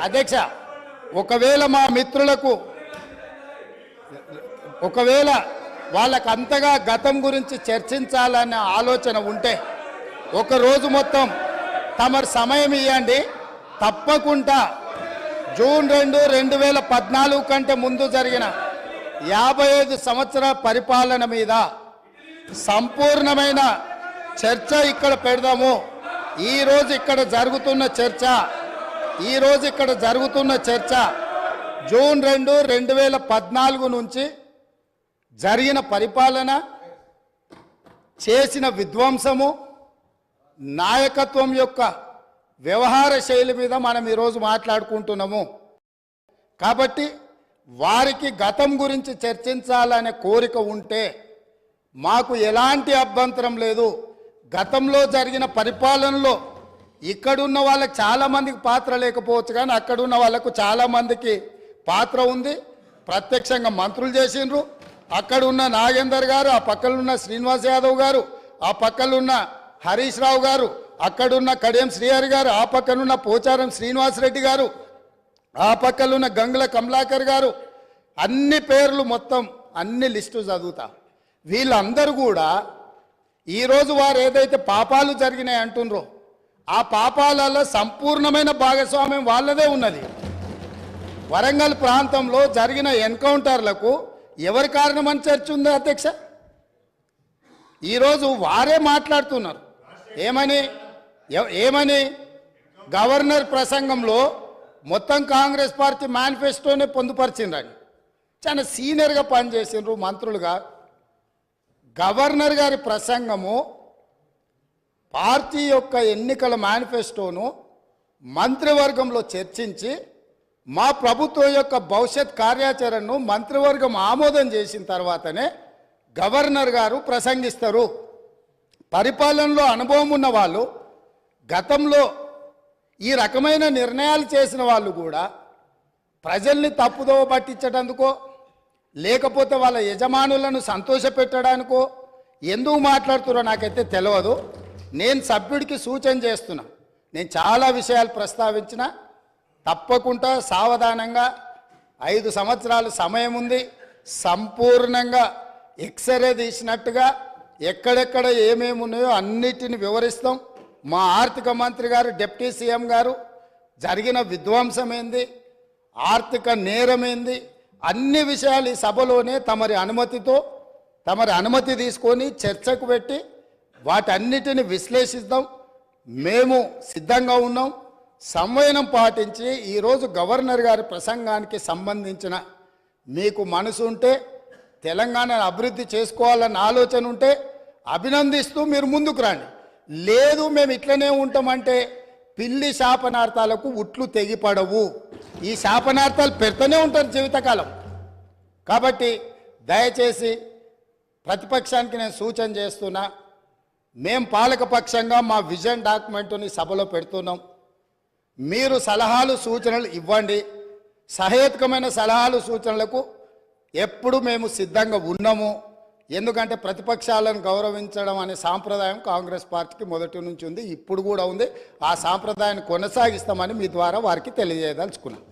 అధ్యక్ష, ఒకవేళ మా మిత్రులకు ఒకవేళ వాళ్ళకు అంతగా గతం గురించి చర్చించాలనే ఆలోచన ఉంటే ఒక రోజు మొత్తం తమరు సమయం ఇవ్వండి. తప్పకుండా జూన్ 2, 2014 కంటే ముందు జరిగిన 55 సంవత్సరాల పరిపాలన మీద సంపూర్ణమైన చర్చ ఇక్కడ పెడదాము. ఈరోజు ఇక్కడ జరుగుతున్న చర్చ జూన్ 2, 2014 నుంచి జరిగిన పరిపాలన, చేసిన విధ్వంసము, నాయకత్వం యొక్క వ్యవహార శైలి మీద మనం ఈరోజు మాట్లాడుకుంటున్నాము. కాబట్టి వారికి గతం గురించి చర్చించాలనే కోరిక ఉంటే మాకు ఎలాంటి అభ్యంతరం లేదు. గతంలో జరిగిన పరిపాలనలో ఇక్కడున్న వాళ్ళకి చాలామందికి పాత్ర లేకపోవచ్చు, కానీ అక్కడున్న వాళ్ళకు చాలామందికి పాత్ర ఉంది. ప్రత్యక్షంగా మంత్రులు చేసిండ్రు. అక్కడున్న నాగేందర్ గారు, ఆ పక్కనున్న శ్రీనివాస్ యాదవ్ గారు, ఆ పక్కనున్న హరీష్ రావు గారు, అక్కడున్న కడియం శ్రీహరి గారు, ఆ పక్కనున్న పోచారం శ్రీనివాసరెడ్డి గారు, ఆ పక్కనున్న గంగుల కమలాకర్ గారు, అన్ని పేర్లు మొత్తం అన్ని లిస్టు చదువుతా. వీళ్ళందరూ కూడా ఈరోజు వారు ఏదైతే పాపాలు జరిగినాయి అంటుండ్రో ఆ పాపాలలో సంపూర్ణమైన భాగస్వామ్యం వాళ్ళదే ఉన్నది. వరంగల్ ప్రాంతంలో జరిగిన ఎన్కౌంటర్లకు ఎవరి కారణమని చర్చ ఉంది అధ్యక్ష? ఈరోజు వారే మాట్లాడుతున్నారు. ఏమని గవర్నర్ ప్రసంగంలో మొత్తం కాంగ్రెస్ పార్టీ మేనిఫెస్టోనే పొందుపరిచిండ్రని చాలా సీనియర్గా పనిచేసిండ్రు మంత్రులుగా. గవర్నర్ గారి ప్రసంగము పార్టీ యొక్క ఎన్నికల మేనిఫెస్టోను మంత్రివర్గంలో చర్చించి మా ప్రభుత్వం యొక్క భవిష్యత్ కార్యాచరణను మంత్రివర్గం ఆమోదం చేసిన తర్వాతనే గవర్నర్ గారు ప్రసంగిస్తారు. పరిపాలనలో అనుభవం ఉన్న వాళ్ళు, గతంలో ఈ రకమైన నిర్ణయాలు చేసిన వాళ్ళు కూడా ప్రజల్ని తప్పుదోవ పట్టించడానికో లేకపోతే వాళ్ళ యజమానులను సంతోషపెట్టడానికో ఎందుకు మాట్లాడుతున్నారో నాకైతే తెలియదు. నేను సభ్యుడికి సూచన చేస్తున్నా. నేను చాలా విషయాలు ప్రస్తావించిన, తప్పకుండా సావధానంగా 5 సంవత్సరాల సమయం ఉంది. సంపూర్ణంగా ఎక్స్రే తీసినట్టుగా ఎక్కడెక్కడ ఏమేమి ఉన్నాయో అన్నిటిని వివరిస్తాం. మా ఆర్థిక మంత్రి గారు, డిప్యూటీ సీఎం గారు జరిగిన విధ్వంసం ఏంది, ఆర్థిక నేరమేంది, అన్ని విషయాలు ఈ సభలోనే తమరి అనుమతి తీసుకొని చర్చకు పెట్టి వాటన్నిటిని విశ్లేషిద్దాం. మేము సిద్ధంగా ఉన్నాం. సంవయనం పాటించి ఈరోజు గవర్నర్ గారి ప్రసంగానికి సంబంధించిన మీకు మనసు ఉంటే, తెలంగాణను అభివృద్ధి చేసుకోవాలన్న ఆలోచన ఉంటే అభినందిస్తూ మీరు ముందుకు రండి. లేదు మేము ఇట్లనే ఉంటామంటే పిల్లి శాపనార్థాలకు ఉట్లు తెగిపడవు. ఈ శాపనార్థాలు పెడుతూనే ఉంటారు జీవితకాలం. కాబట్టి దయచేసి ప్రతిపక్షానికి నేను సూచన చేస్తున్నా, మేము పాలకపక్షంగా మా విజన్ డాక్యుమెంటుని సభలో పెడుతున్నాం. మీరు సలహాలు సూచనలు ఇవ్వండి. సహేతుకమైన సలహాలు సూచనలకు ఎప్పుడు మేము సిద్ధంగా ఉన్నాము. ఎందుకంటే ప్రతిపక్షాలను గౌరవించడం అనే సాంప్రదాయం కాంగ్రెస్ పార్టీకి మొదటి నుంచి ఉంది, ఇప్పుడు కూడా ఉంది. ఆ సాంప్రదాయాన్ని కొనసాగిస్తామని మీ ద్వారా వారికి తెలియజేయదలుచుకున్నాం.